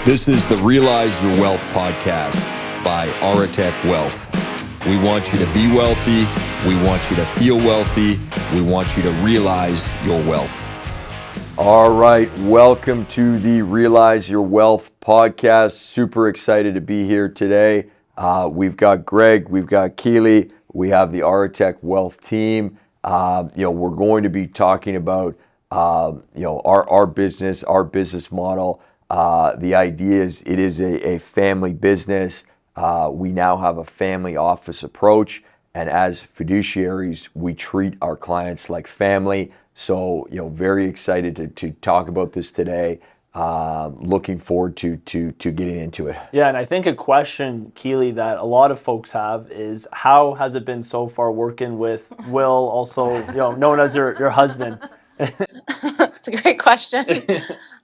This is the Realize Your Wealth podcast by Aretec Wealth. We want you to be wealthy. We want you to feel wealthy. We want you to realize your wealth. All right, welcome to the Realize Your Wealth podcast. Super excited to be here today. We've got Greg, we've got Keeley, we have the Aretec Wealth team. We're going to be talking about our business model. The idea is it is a family business. We now have a family office approach, and as fiduciaries, we treat our clients like family. So, very excited to talk about this today. Looking forward to getting into it. Yeah, and I think a question, Keeley, that a lot of folks have is how has it been so far working with Will, also known as your husband? That's a great question.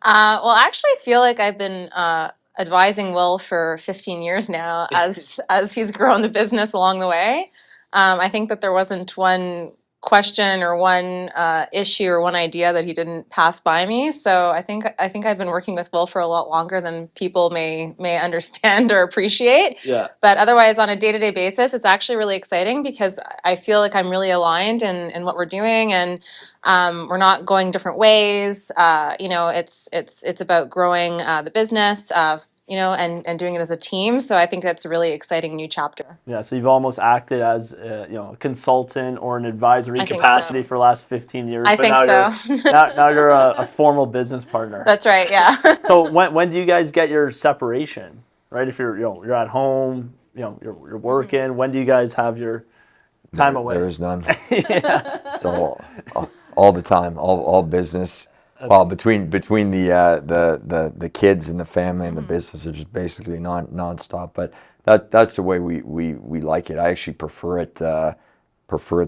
Well, I actually feel like I've been advising Will for 15 years now as he's grown the business along the way. I think that there wasn't one question or one issue or one idea that he didn't pass by me. So I think I've been working with Will for a lot longer than people may understand or appreciate. Yeah. But otherwise, on a day-to-day basis, it's actually really exciting because I feel like I'm really aligned in what we're doing, and we're not going different ways. It's about growing the business. And doing it as a team. So I think that's a really exciting new chapter. Yeah, so you've almost acted as a consultant or an advisory capacity for the last 15 years. I think so. Now you're a formal business partner. That's right, yeah. So when do you guys get your separation? Right, if you're at home, you're working. Mm-hmm. When do you guys have your time away? There is none. Yeah. So all the time, all business. Well, between the kids and the family and the business are just basically nonstop. But that's the way we like it. I actually prefer it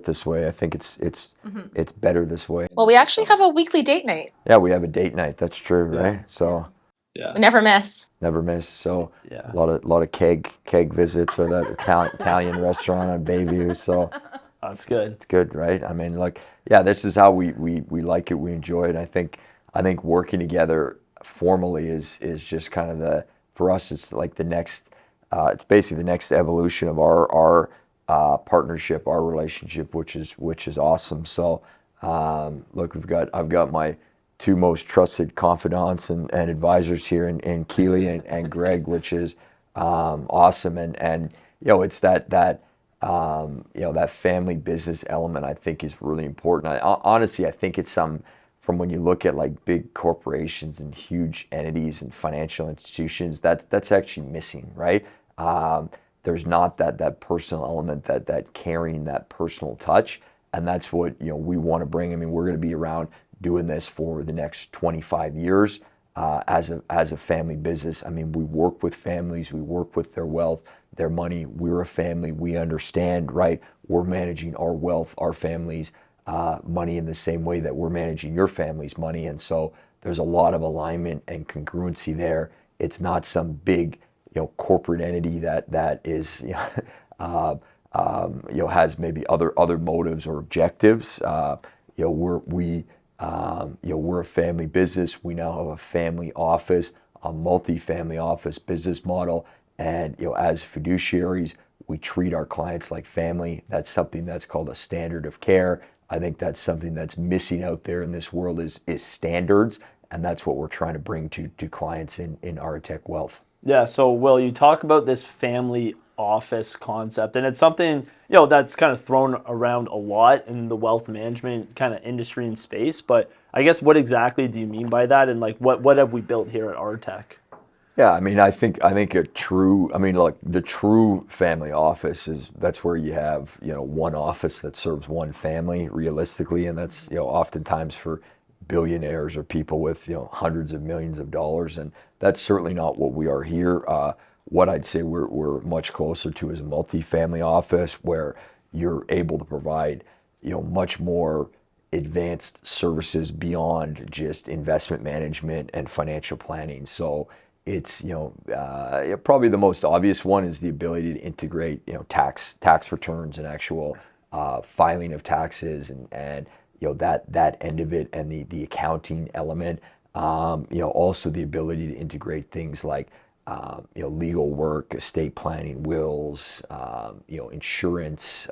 this way. I think it's better this way. Well, we actually have a weekly date night. Yeah, we have a date night. That's true, right? So yeah, we never miss. So yeah, a lot of keg visits or that Italian restaurant on Bayview. So that's good. It's good, right? I mean, this is how we like it. We enjoy it. I think working together formally is just kind of for us, it's like the next, it's basically the next evolution of our partnership, our relationship, which is awesome. So, look, I've got my two most trusted confidants and advisors here in Keeley and Greg, which is awesome. And it's that family business element I think is really important. Honestly, I think it's from when you look at like big corporations and huge entities and financial institutions, that's actually missing, right? There's not that personal element, that caring, that personal touch, and that's what we want to bring. I mean, we're going to be around doing this for the next 25 years as a family business. I mean, we work with families, we work with their wealth, their money. We're a family. We understand, right? We're managing our wealth, our family's money in the same way that we're managing your family's money. And so there's a lot of alignment and congruency there. It's not some big, corporate entity that is, has maybe other motives or objectives. We're a family business. We now have a family office, a multi-family office business model. And as fiduciaries, we treat our clients like family. That's something that's called a standard of care. I think that's something that's missing out there in this world is standards, and that's what we're trying to bring to clients in Aretec Wealth. Yeah. So, Will, you talk about this family office concept, and it's something that's kind of thrown around a lot in the wealth management kind of industry and space. But I guess what exactly do you mean by that, and like what have we built here at Aretec? Yeah, I mean, I think the true family office that's where you have, one office that serves one family realistically. And that's, oftentimes for billionaires or people with, hundreds of millions of dollars. And that's certainly not what we are here. What I'd say we're much closer to is a multi-family office where you're able to provide, much more advanced services beyond just investment management and financial planning. So it's probably the most obvious one is the ability to integrate tax returns and actual filing of taxes and that end of it, and the accounting element. Also the ability to integrate things like legal work, estate planning, wills, insurance,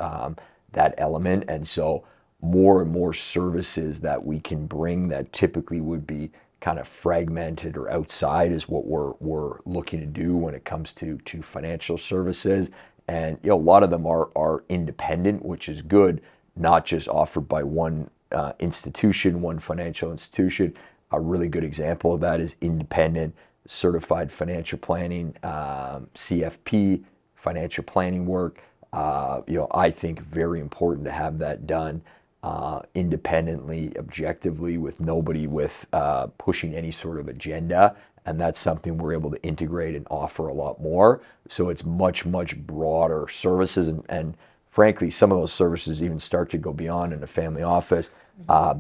that element. And so more and more services that we can bring that typically would be kind of fragmented or outside is what we're looking to do when it comes to financial services. And a lot of them are independent, which is good, not just offered by one institution, one financial institution. A really good example of that is independent certified financial planning, CFP, financial planning work. I think very important to have that done independently, objectively, with nobody with pushing any sort of agenda. And that's something we're able to integrate and offer a lot more. So it's much, much broader services. And frankly, some of those services even start to go beyond in a family office,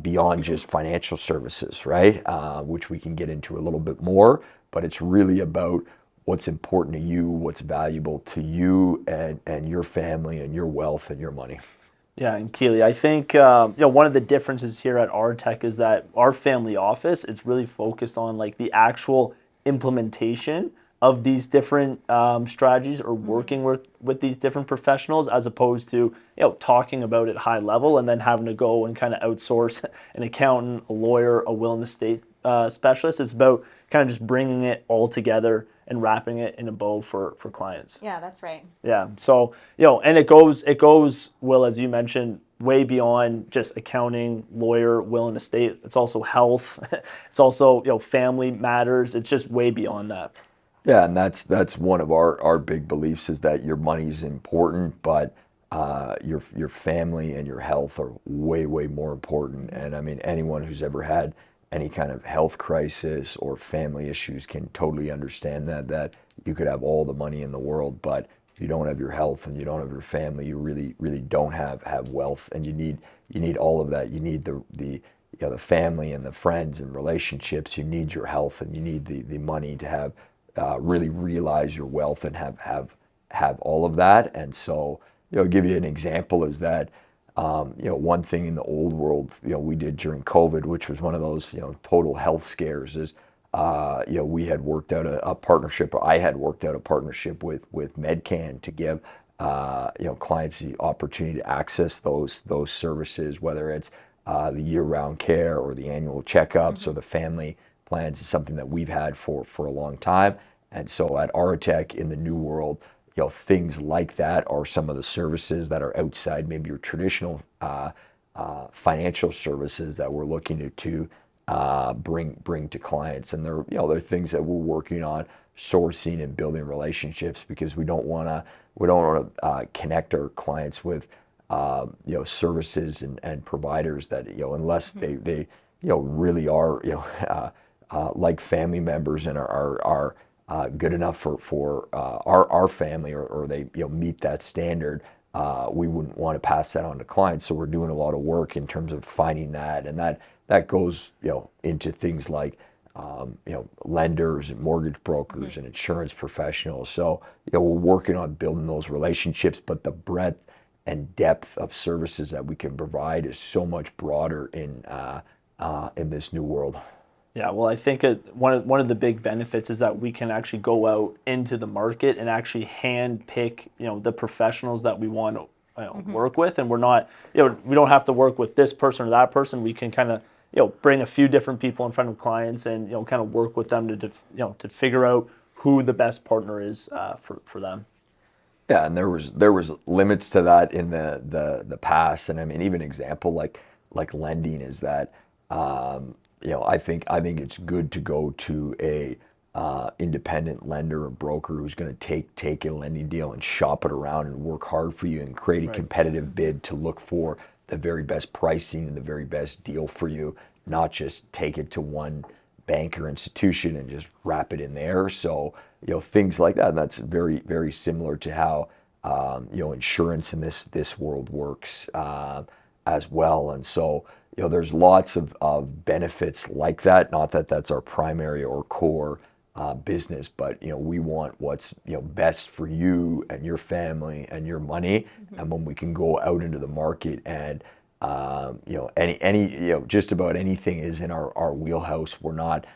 beyond just financial services, right? Which we can get into a little bit more. But it's really about what's important to you, what's valuable to you and your family and your wealth and your money. Yeah, and Keeley, I think one of the differences here at Aretec is that our family office is really focused on like the actual implementation of these different strategies or working with these different professionals, as opposed to talking about it high level and then having to go and kind of outsource an accountant, a lawyer, a will and estate specialist. It's about kind of just bringing it all together and wrapping it in a bow for clients. Yeah, that's right. Yeah. So, and it goes, Will, as you mentioned, way beyond just accounting, lawyer, will and estate. It's also health. It's also, family matters. It's just way beyond that. Yeah, and that's one of our big beliefs is that your money's important, but your family and your health are way, way more important. And I mean, anyone who's ever had any kind of health crisis or family issues can totally understand that you could have all the money in the world, but if you don't have your health and you don't have your family, you really, really don't have wealth. And you need all of that. You need the family and the friends and relationships. You need your health and you need the money to have really realize your wealth and have all of that. And so, give you an example is that, one thing in the old world, we did during COVID, which was one of those, total health scares is, we had worked out a partnership, or I had worked out a partnership with Medcan to give, clients the opportunity to access those services, whether it's the year-round care or the annual checkups or the family plans is something that we've had for a long time. And so at Aretec in the new world, things like that are some of the services that are outside maybe your traditional financial services that we're looking to bring to clients. And they're things that we're working on sourcing and building relationships because we don't want to connect our clients with services and providers that unless they really are like family members and are good enough for our family or they meet that standard. We wouldn't want to pass that on to clients. So we're doing a lot of work in terms of finding that, and that goes into things like lenders and mortgage brokers and insurance professionals. So we're working on building those relationships, but the breadth and depth of services that we can provide is so much broader in this new world. Yeah, well, I think one of the big benefits is that we can actually go out into the market and actually hand pick, the professionals that we want to work with, and we're not, we don't have to work with this person or that person. We can kind of, bring a few different people in front of clients and kind of work with them to figure out who the best partner is for them. Yeah, and there was limits to that in the past, and I mean even example like lending is that I think it's good to go to a independent lender or broker who's going to take a lending deal and shop it around and work hard for you and create a competitive bid to look for the very best pricing and the very best deal for you, not just take it to one bank or institution and just wrap it in there. So, things like that. And that's very, very similar to how, insurance in this world works as well. And so, there's lots of benefits like that. Not that that's our primary or core business, but we want what's best for you and your family and your money. And when we can go out into the market and Just about anything is in our wheelhouse. We're not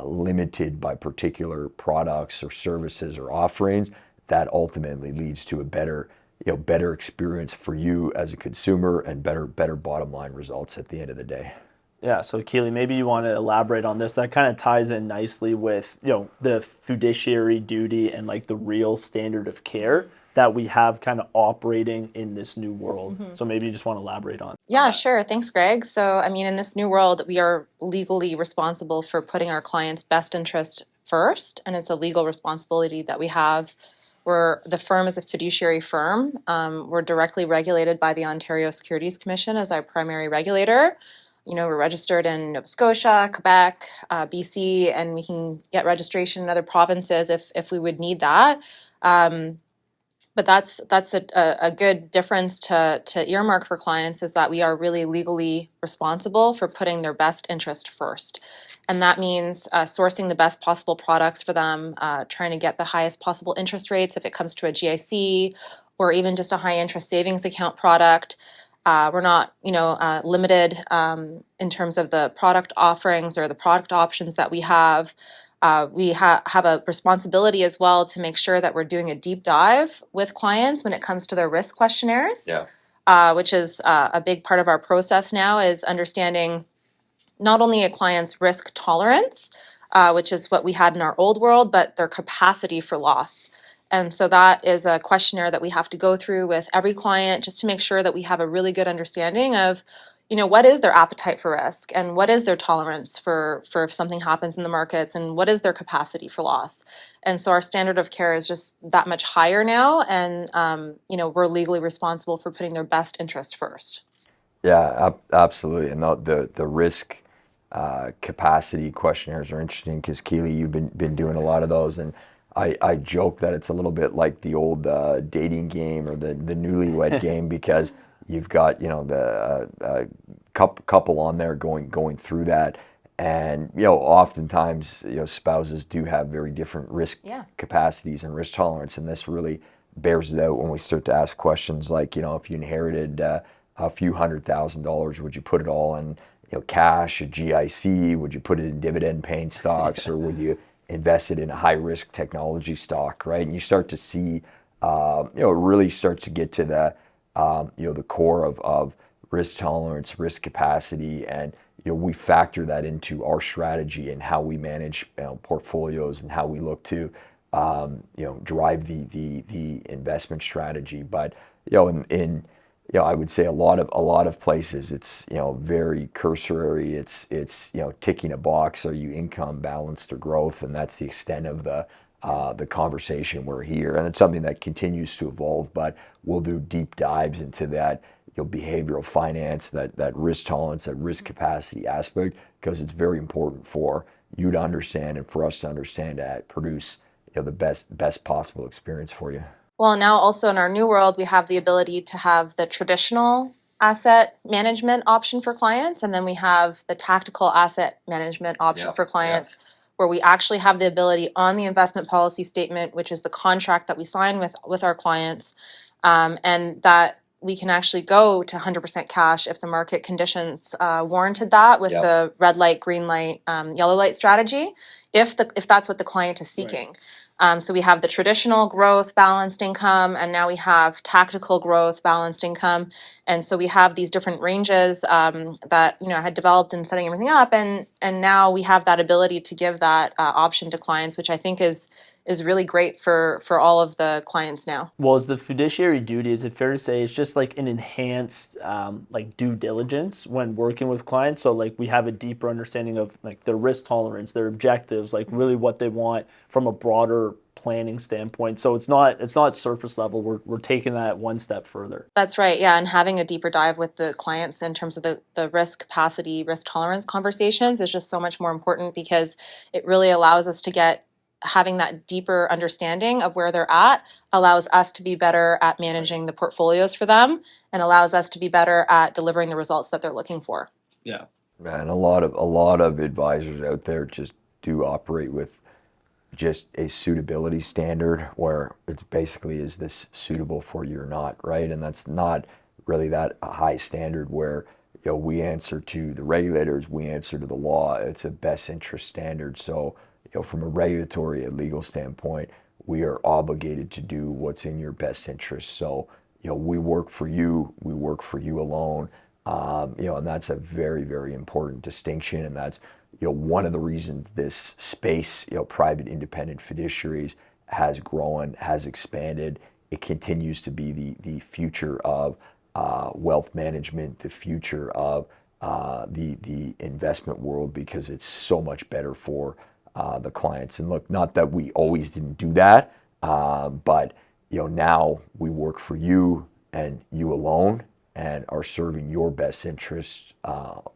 limited by particular products or services or offerings. That ultimately leads to a better experience for you as a consumer and better bottom line results at the end of the day. Yeah, so Keeley, maybe you want to elaborate on this. That kind of ties in nicely with, the fiduciary duty and like the real standard of care that we have kind of operating in this new world. So maybe you just want to elaborate on Yeah, that. sure. Thanks, Greg. So, I mean, in this new world, we are legally responsible for putting our clients' best interest first, and it's a legal responsibility that we have. The firm is a fiduciary firm. We're directly regulated by the Ontario Securities Commission as our primary regulator. We're registered in Nova Scotia, Quebec, BC, and we can get registration in other provinces if we would need that. But that's a good difference to earmark for clients, is that we are really legally responsible for putting their best interest first. And that means sourcing the best possible products for them, trying to get the highest possible interest rates if it comes to a GIC or even just a high interest savings account product. We're not, limited in terms of the product offerings or the product options that we have. We have a responsibility as well to make sure that we're doing a deep dive with clients when it comes to their risk questionnaires, which is a big part of our process now, is understanding not only a client's risk tolerance, which is what we had in our old world, but their capacity for loss. And so that is a questionnaire that we have to go through with every client just to make sure that we have a really good understanding of, what is their appetite for risk and what is their tolerance for if something happens in the markets, and what is their capacity for loss. And so our standard of care is just that much higher now, and we're legally responsible for putting their best interest first. Yeah, absolutely. And the risk capacity questionnaires are interesting because Keely, you've been doing a lot of those, and I joke that it's a little bit like the old dating game or the newlywed game, because you've got the couple on there going through that, and oftentimes spouses do have very different risk capacities and risk tolerance, and this really bears it out when we start to ask questions like, if you inherited a few $100,000, would you put it all in cash, a GIC? Would you put it in dividend paying stocks, or would you invest it in a high risk technology stock, right? And you start to see, it really starts to get to the core of risk tolerance, risk capacity, and we factor that into our strategy and how we manage portfolios and how we look to drive the investment strategy. But in I would say a lot of places it's very cursory. It's ticking a box. Are you income balanced or growth? And that's the extent of the conversation we're here. And it's something that continues to evolve. But we'll do deep dives into that behavioral finance, that risk tolerance, that risk capacity aspect, because it's very important for you to understand and for us to understand that produce the best possible experience for you. Well, now also in our new world, we have the ability to have the traditional asset management option for clients, and then we have the tactical asset management option for clients, where we actually have the ability on the investment policy statement, which is the contract that we sign with our clients, and that we can actually go to 100% cash if the market conditions warranted that, with the red light, green light, yellow light strategy, if that's what the client is seeking. Right. So we have the traditional growth balanced income, and now we have tactical growth balanced income. And so we have these different ranges that I had developed in setting everything up, and now we have that ability to give that option to clients, which I think is really great for all of the clients now. Well, as the fiduciary duty, is it fair to say it's just like an enhanced like due diligence when working with clients? So like we have a deeper understanding of like their risk tolerance, their objectives, like really what they want from a broader planning standpoint. So it's not surface level. We're taking that one step further. That's right. Yeah, and having a deeper dive with the clients in terms of the risk capacity, risk tolerance conversations is just so much more important, because it really allows us to having that deeper understanding of where they're at, allows us to be better at managing the portfolios for them, and allows us to be better at delivering the results that they're looking for. Yeah. Man, a lot of advisors out there just do operate with just a suitability standard where it's basically, is this suitable for you or not, right? And that's not really that a high standard where we answer to the regulators, we answer to the law. It's a best interest standard. So from a regulatory and legal standpoint, we are obligated to do what's in your best interest. So we work for you, we work for you alone. And that's a very, very important distinction. And that's, one of the reasons this space, private independent fiduciaries has grown, has expanded. It continues to be the future of wealth management, the future of the investment world, because it's so much better for the clients. And look, not that we always didn't do that, but now we work for you and you alone, and are serving your best interests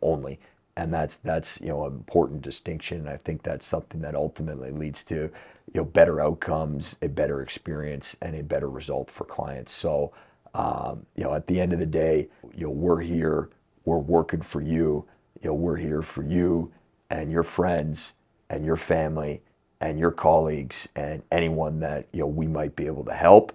only. And that's an important distinction. And I think that's something that ultimately leads to better outcomes, a better experience, and a better result for clients. So at the end of the day, we're here, we're working for you, we're here for you and your friends and your family and your colleagues and anyone that we might be able to help.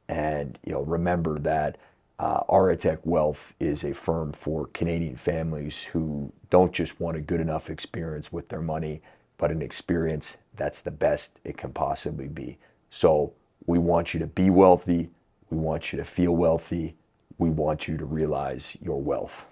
And remember that Aretec Wealth is a firm for Canadian families who don't just want a good enough experience with their money, but an experience that's the best it can possibly be. So we want you to be wealthy. We want you to feel wealthy. We want you to realize your wealth.